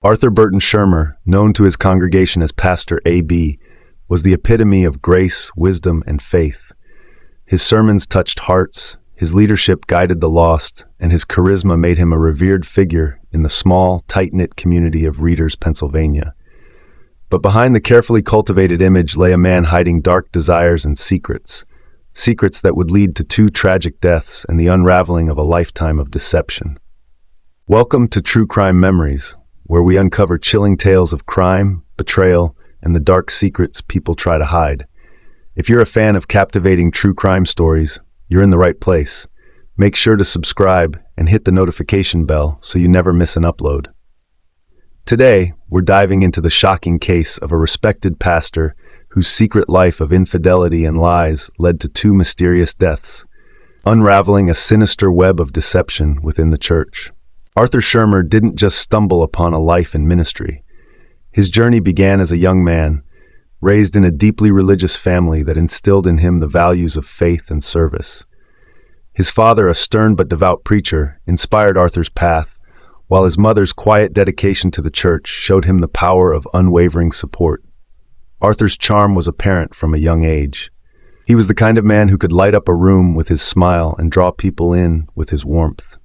Arthur Burton Schirmer, known to his congregation as Pastor A.B., was the epitome of grace, wisdom, and faith. His sermons touched hearts, his leadership guided the lost, and his charisma made him a revered figure in the small, tight-knit community of Readers, Pennsylvania. But behind the carefully cultivated image lay a man hiding dark desires and secrets that would lead to 2 tragic deaths and the unraveling of a lifetime of deception. Welcome to True Crime Memories, where we uncover chilling tales of crime, betrayal, and the dark secrets people try to hide. If you're a fan of captivating true crime stories, you're in the right place. Make sure to subscribe and hit the notification bell so you never miss an upload. Today, we're diving into the shocking case of a respected pastor whose secret life of infidelity and lies led to 2 mysterious deaths, unraveling a sinister web of deception within the church. Arthur Schirmer didn't just stumble upon a life in ministry. His journey began as a young man, raised in a deeply religious family that instilled in him the values of faith and service. His father, a stern but devout preacher, inspired Arthur's path, while his mother's quiet dedication to the church showed him the power of unwavering support. Arthur's charm was apparent from a young age. He was the kind of man who could light up a room with his smile and draw people in with his warmth.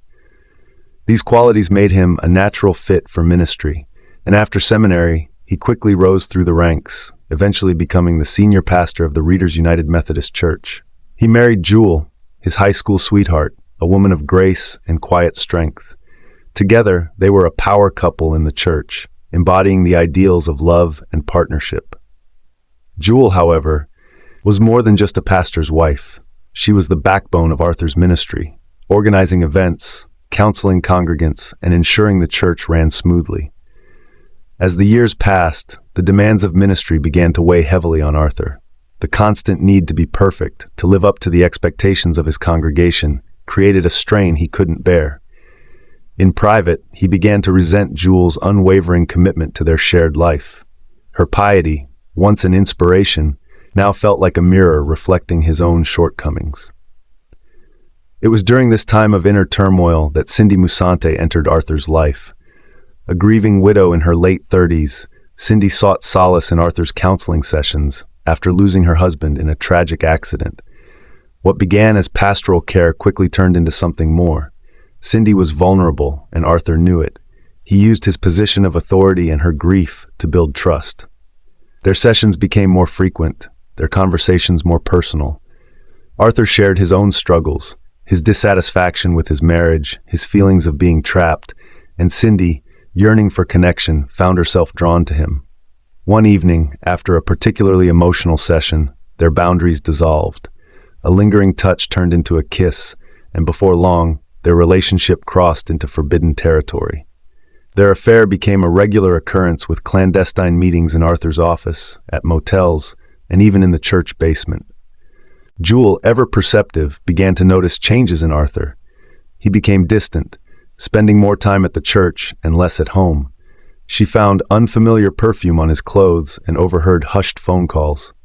These qualities made him a natural fit for ministry, and after seminary, he quickly rose through the ranks, eventually becoming the senior pastor of the Readers United Methodist Church. He married Jewel, his high school sweetheart, a woman of grace and quiet strength. Together, they were a power couple in the church, embodying the ideals of love and partnership. Jewel, however, was more than just a pastor's wife. She was the backbone of Arthur's ministry, organizing events, counseling congregants, and ensuring the church ran smoothly. As the years passed, the demands of ministry began to weigh heavily on Arthur. The constant need to be perfect, to live up to the expectations of his congregation, created a strain he couldn't bear. In private, he began to resent Jewel's unwavering commitment to their shared life. Her piety, once an inspiration, now felt like a mirror reflecting his own shortcomings. It was during this time of inner turmoil that Cindy Musante entered Arthur's life. A grieving widow in her late 30s, Cindy sought solace in Arthur's counseling sessions after losing her husband in a tragic accident. What began as pastoral care quickly turned into something more. Cindy was vulnerable, and Arthur knew it. He used his position of authority and her grief to build trust. Their sessions became more frequent, their conversations more personal. Arthur shared his own struggles, his dissatisfaction with his marriage, his feelings of being trapped, and Cindy, yearning for connection, found herself drawn to him. One evening, after a particularly emotional session, their boundaries dissolved. A lingering touch turned into a kiss, and before long, their relationship crossed into forbidden territory. Their affair became a regular occurrence with clandestine meetings in Arthur's office, at motels, and even in the church basement. Jewel, ever perceptive, began to notice changes in Arthur. He became distant, spending more time at the church and less at home. She found unfamiliar perfume on his clothes and overheard hushed phone calls.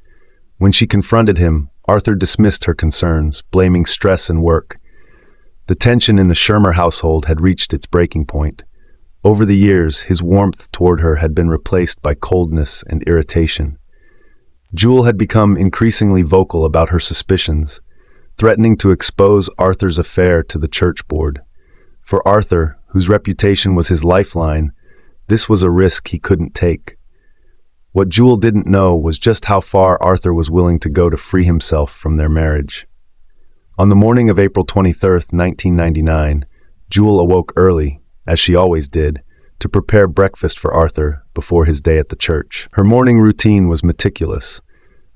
When she confronted him, Arthur dismissed her concerns, blaming stress and work. The tension in the Schirmer household had reached its breaking point. Over the years, his warmth toward her had been replaced by coldness and irritation. Jewel had become increasingly vocal about her suspicions, threatening to expose Arthur's affair to the church board. For Arthur, whose reputation was his lifeline, this was a risk he couldn't take. What Jewel didn't know was just how far Arthur was willing to go to free himself from their marriage. On the morning of April 23, 1999, Jewel awoke early, as she always did, to prepare breakfast for Arthur before his day at the church. Her morning routine was meticulous,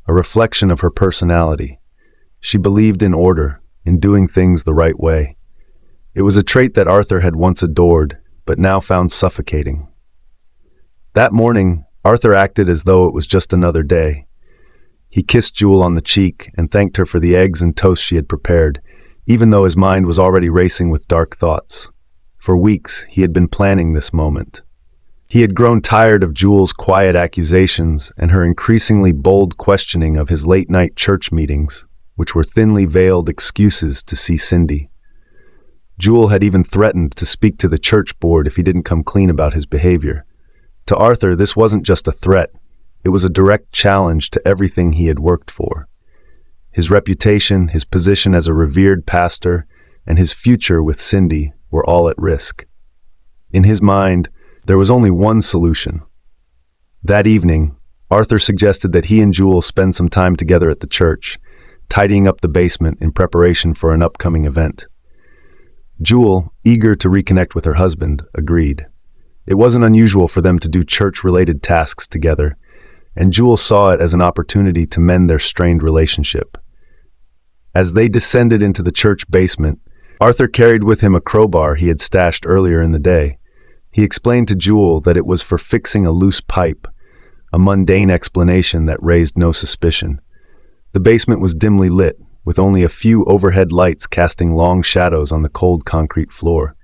a reflection of her personality. She believed in order, in doing things the right way. It was a trait that Arthur had once adored, but now found suffocating. That morning, Arthur acted as though it was just another day. He kissed Jewel on the cheek and thanked her for the eggs and toast she had prepared, even though his mind was already racing with dark thoughts. For weeks, he had been planning this moment. He had grown tired of Jewel's quiet accusations and her increasingly bold questioning of his late-night church meetings, which were thinly veiled excuses to see Cindy. Jewel had even threatened to speak to the church board if he didn't come clean about his behavior. To Arthur, this wasn't just a threat. It was a direct challenge to everything he had worked for. His reputation, his position as a revered pastor, and his future with Cindy were all at risk. In his mind, there was only one solution. That evening, Arthur suggested that he and Jewel spend some time together at the church, tidying up the basement in preparation for an upcoming event. Jewel, eager to reconnect with her husband, agreed. It wasn't unusual for them to do church-related tasks together, and Jewel saw it as an opportunity to mend their strained relationship. As they descended into the church basement, Arthur carried with him a crowbar he had stashed earlier in the day. He explained to Jewel that it was for fixing a loose pipe, a mundane explanation that raised no suspicion. The basement was dimly lit, with only a few overhead lights casting long shadows on the cold concrete floor.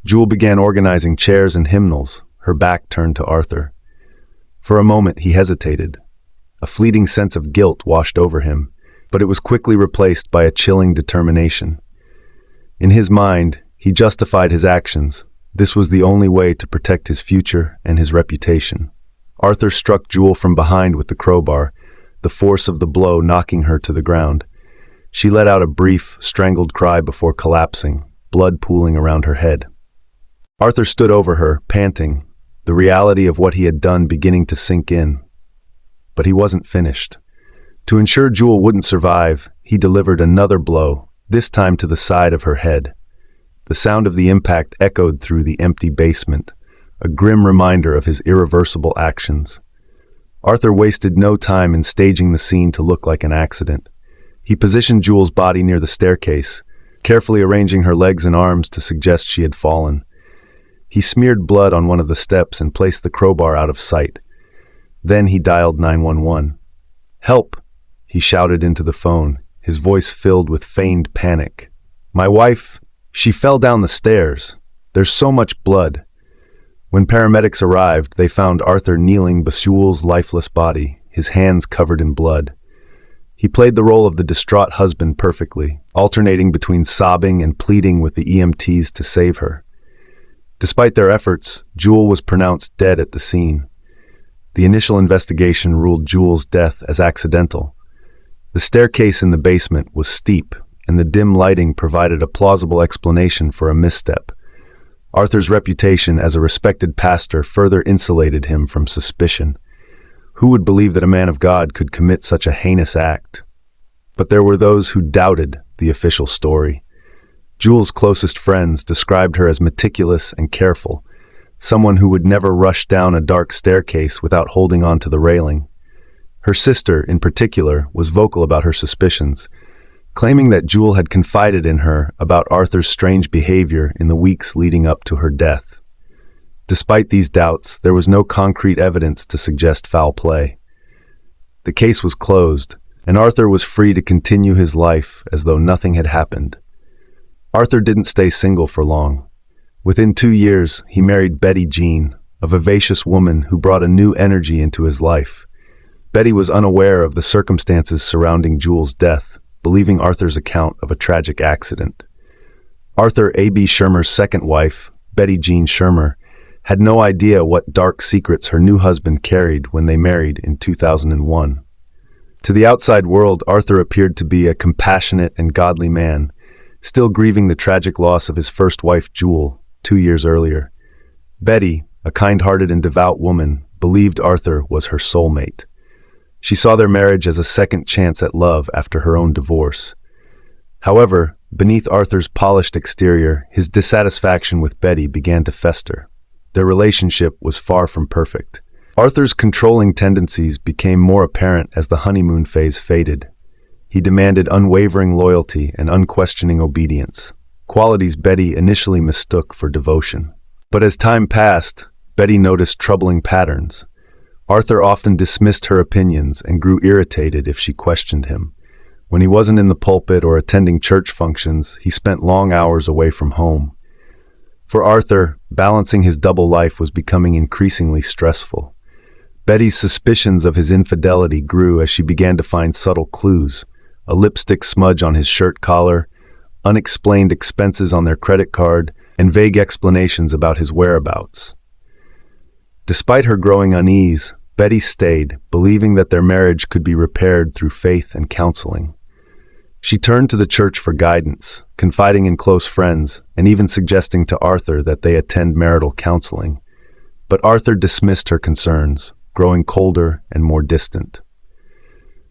Jewel began organizing chairs and hymnals, her back turned to Arthur. For a moment he hesitated. A fleeting sense of guilt washed over him, but it was quickly replaced by a chilling determination. In his mind, he justified his actions. This was the only way to protect his future and his reputation. Arthur struck Jewel from behind with the crowbar, the force of the blow knocking her to the ground. She let out a brief, strangled cry before collapsing, blood pooling around her head. Arthur stood over her, panting, the reality of what he had done beginning to sink in. But he wasn't finished. To ensure Jewel wouldn't survive, he delivered another blow, this time to the side of her head. The sound of the impact echoed through the empty basement, a grim reminder of his irreversible actions. Arthur wasted no time in staging the scene to look like an accident. He positioned Jewel's body near the staircase, carefully arranging her legs and arms to suggest she had fallen. He smeared blood on one of the steps and placed the crowbar out of sight. Then he dialed 911. "Help!" he shouted into the phone, his voice filled with feigned panic. "My wife, she fell down the stairs. There's so much blood." When paramedics arrived, they found Arthur kneeling beside Jewel's lifeless body, his hands covered in blood. He played the role of the distraught husband perfectly, alternating between sobbing and pleading with the EMTs to save her. Despite their efforts, Jewel was pronounced dead at the scene. The initial investigation ruled Jewel's death as accidental. The staircase in the basement was steep, and the dim lighting provided a plausible explanation for a misstep. Arthur's reputation as a respected pastor further insulated him from suspicion. Who would believe that a man of God could commit such a heinous act? But there were those who doubted the official story. Jewel's closest friends described her as meticulous and careful, someone who would never rush down a dark staircase without holding on to the railing. Her sister, in particular, was vocal about her suspicions, claiming that Jewel had confided in her about Arthur's strange behavior in the weeks leading up to her death. Despite these doubts, there was no concrete evidence to suggest foul play. The case was closed, and Arthur was free to continue his life as though nothing had happened. Arthur didn't stay single for long. Within 2 years, he married Betty Jean, a vivacious woman who brought a new energy into his life. Betty was unaware of the circumstances surrounding Jewel's death, believing Arthur's account of a tragic accident. Arthur A.B. Schirmer's second wife, Betty Jean Schirmer, had no idea what dark secrets her new husband carried when they married in 2001. To the outside world, Arthur appeared to be a compassionate and godly man, still grieving the tragic loss of his first wife, Jewel, 2 years earlier. Betty, a kind-hearted and devout woman, believed Arthur was her soulmate. She saw their marriage as a second chance at love after her own divorce. However, beneath Arthur's polished exterior, his dissatisfaction with Betty began to fester. Their relationship was far from perfect. Arthur's controlling tendencies became more apparent as the honeymoon phase faded. He demanded unwavering loyalty and unquestioning obedience, qualities Betty initially mistook for devotion. But as time passed, Betty noticed troubling patterns. Arthur often dismissed her opinions and grew irritated if she questioned him. When he wasn't in the pulpit or attending church functions, he spent long hours away from home. For Arthur, balancing his double life was becoming increasingly stressful. Betty's suspicions of his infidelity grew as she began to find subtle clues: a lipstick smudge on his shirt collar, unexplained expenses on their credit card, and vague explanations about his whereabouts. Despite her growing unease, Betty stayed, believing that their marriage could be repaired through faith and counseling. She turned to the church for guidance, confiding in close friends, and even suggesting to Arthur that they attend marital counseling. But Arthur dismissed her concerns, growing colder and more distant.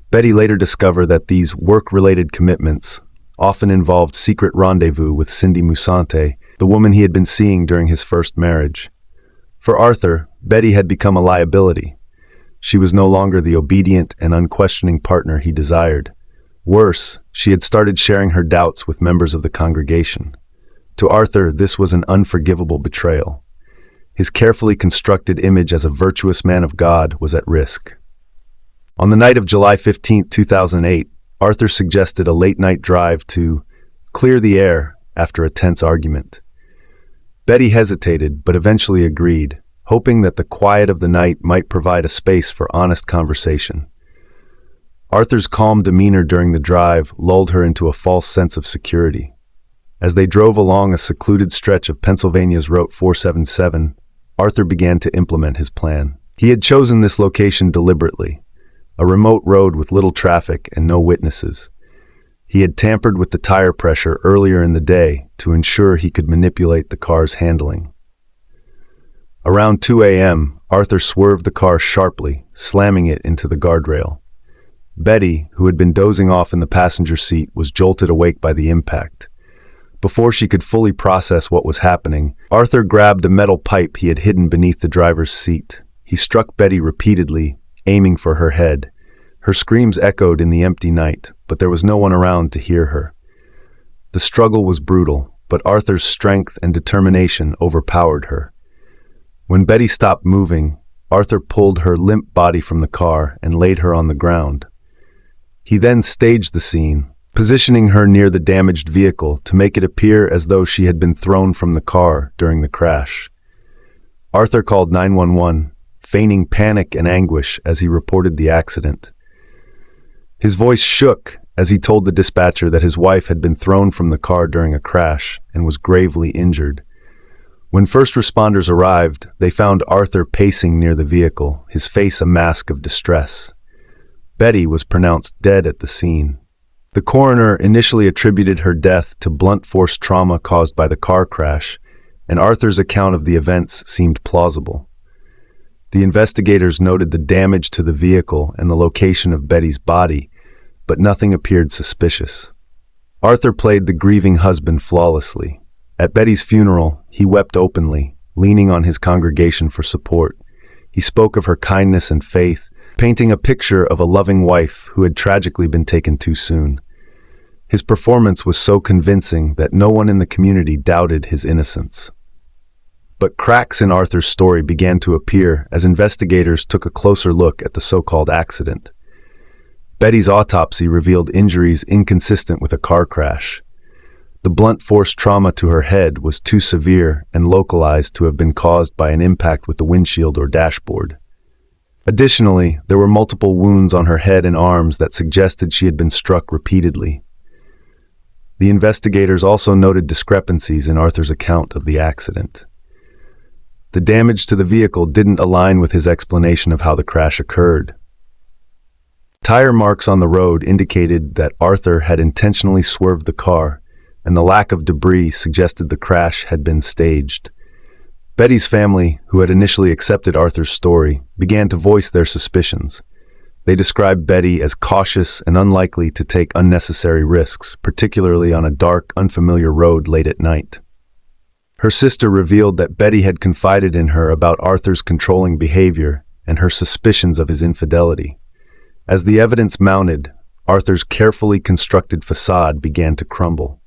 Betty later discovered that these work-related commitments often involved secret rendezvous with Cindy Musante, the woman he had been seeing during his first marriage. For Arthur, Betty had become a liability. She was no longer the obedient and unquestioning partner he desired. Worse, she had started sharing her doubts with members of the congregation. To Arthur, this was an unforgivable betrayal. His carefully constructed image as a virtuous man of God was at risk. On the night of July 15, 2008, Arthur suggested a late-night drive to clear the air after a tense argument. Betty hesitated, but eventually agreed, hoping that the quiet of the night might provide a space for honest conversation. Arthur's calm demeanor during the drive lulled her into a false sense of security. As they drove along a secluded stretch of Pennsylvania's Route 477, Arthur began to implement his plan. He had chosen this location deliberately, a remote road with little traffic and no witnesses. He had tampered with the tire pressure earlier in the day to ensure he could manipulate the car's handling. Around 2 a.m., Arthur swerved the car sharply, slamming it into the guardrail. Betty, who had been dozing off in the passenger seat, was jolted awake by the impact. Before she could fully process what was happening, Arthur grabbed a metal pipe he had hidden beneath the driver's seat. He struck Betty repeatedly, aiming for her head. Her screams echoed in the empty night, but there was no one around to hear her. The struggle was brutal, but Arthur's strength and determination overpowered her. When Betty stopped moving, Arthur pulled her limp body from the car and laid her on the ground. He then staged the scene, positioning her near the damaged vehicle to make it appear as though she had been thrown from the car during the crash. Arthur called 911, feigning panic and anguish as he reported the accident. His voice shook as he told the dispatcher that his wife had been thrown from the car during a crash and was gravely injured. When first responders arrived, they found Arthur pacing near the vehicle, his face a mask of distress. Betty was pronounced dead at the scene. The coroner initially attributed her death to blunt force trauma caused by the car crash, and Arthur's account of the events seemed plausible. The investigators noted the damage to the vehicle and the location of Betty's body, but nothing appeared suspicious. Arthur played the grieving husband flawlessly. At Betty's funeral, he wept openly, leaning on his congregation for support. He spoke of her kindness and faith, painting a picture of a loving wife who had tragically been taken too soon. His performance was so convincing that no one in the community doubted his innocence. But cracks in Arthur's story began to appear as investigators took a closer look at the so-called accident. Betty's autopsy revealed injuries inconsistent with a car crash. The blunt force trauma to her head was too severe and localized to have been caused by an impact with the windshield or dashboard. Additionally, there were multiple wounds on her head and arms that suggested she had been struck repeatedly. The investigators also noted discrepancies in Arthur's account of the accident. The damage to the vehicle didn't align with his explanation of how the crash occurred. Tire marks on the road indicated that Arthur had intentionally swerved the car, and the lack of debris suggested the crash had been staged. Betty's family, who had initially accepted Arthur's story, began to voice their suspicions. They described Betty as cautious and unlikely to take unnecessary risks, particularly on a dark, unfamiliar road late at night. Her sister revealed that Betty had confided in her about Arthur's controlling behavior and her suspicions of his infidelity. As the evidence mounted, Arthur's carefully constructed facade began to crumble.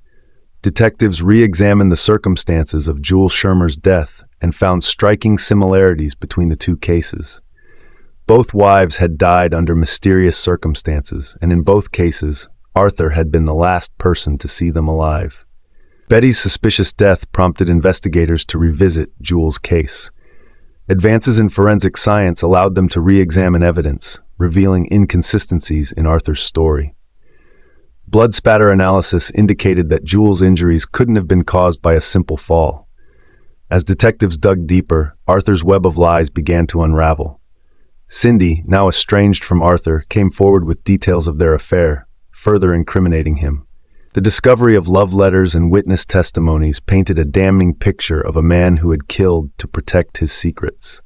Detectives re-examined the circumstances of Jules Schirmer's death and found striking similarities between the two cases. Both wives had died under mysterious circumstances, and in both cases, Arthur had been the last person to see them alive. Betty's suspicious death prompted investigators to revisit Jules' case. Advances in forensic science allowed them to re-examine evidence, revealing inconsistencies in Arthur's story. Blood spatter analysis indicated that Jules' injuries couldn't have been caused by a simple fall. As detectives dug deeper, Arthur's web of lies began to unravel. Cindy, now estranged from Arthur, came forward with details of their affair, further incriminating him. The discovery of love letters and witness testimonies painted a damning picture of a man who had killed to protect his secrets.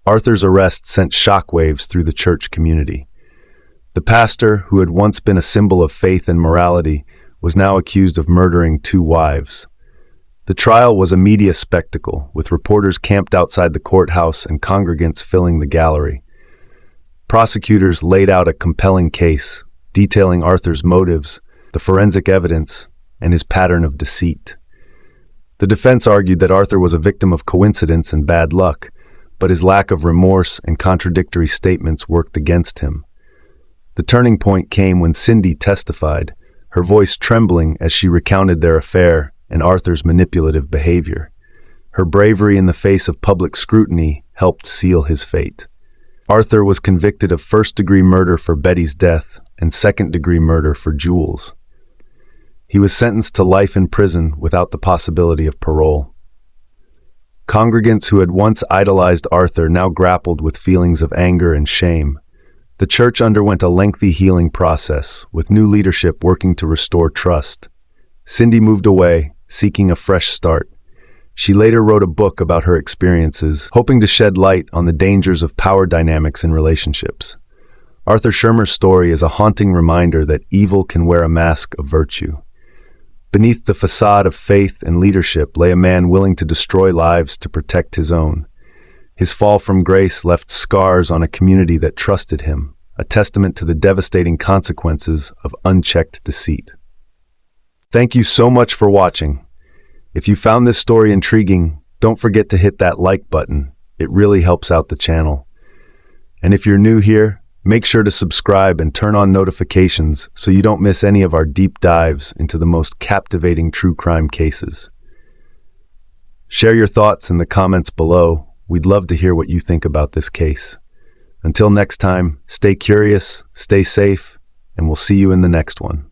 Arthur's arrest sent shockwaves through the church community. The pastor, who had once been a symbol of faith and morality, was now accused of murdering 2 wives. The trial was a media spectacle, with reporters camped outside the courthouse and congregants filling the gallery. Prosecutors laid out a compelling case, detailing Arthur's motives, the forensic evidence, and his pattern of deceit. The defense argued that Arthur was a victim of coincidence and bad luck, but his lack of remorse and contradictory statements worked against him. The turning point came when Cindy testified, her voice trembling as she recounted their affair and Arthur's manipulative behavior. Her bravery in the face of public scrutiny helped seal his fate. Arthur was convicted of first-degree murder for Betty's death and second-degree murder for Jules. He was sentenced to life in prison without the possibility of parole. Congregants who had once idolized Arthur now grappled with feelings of anger and shame. The church underwent a lengthy healing process, with new leadership working to restore trust. Cindy moved away, seeking a fresh start. She later wrote a book about her experiences, hoping to shed light on the dangers of power dynamics in relationships. Arthur Schirmer's story is a haunting reminder that evil can wear a mask of virtue. Beneath the facade of faith and leadership lay a man willing to destroy lives to protect his own. His fall from grace left scars on a community that trusted him, a testament to the devastating consequences of unchecked deceit. Thank you so much for watching. If you found this story intriguing, don't forget to hit that like button. It really helps out the channel. And if you're new here, make sure to subscribe and turn on notifications so you don't miss any of our deep dives into the most captivating true crime cases. Share your thoughts in the comments below. We'd love to hear what you think about this case. Until next time, stay curious, stay safe, and we'll see you in the next one.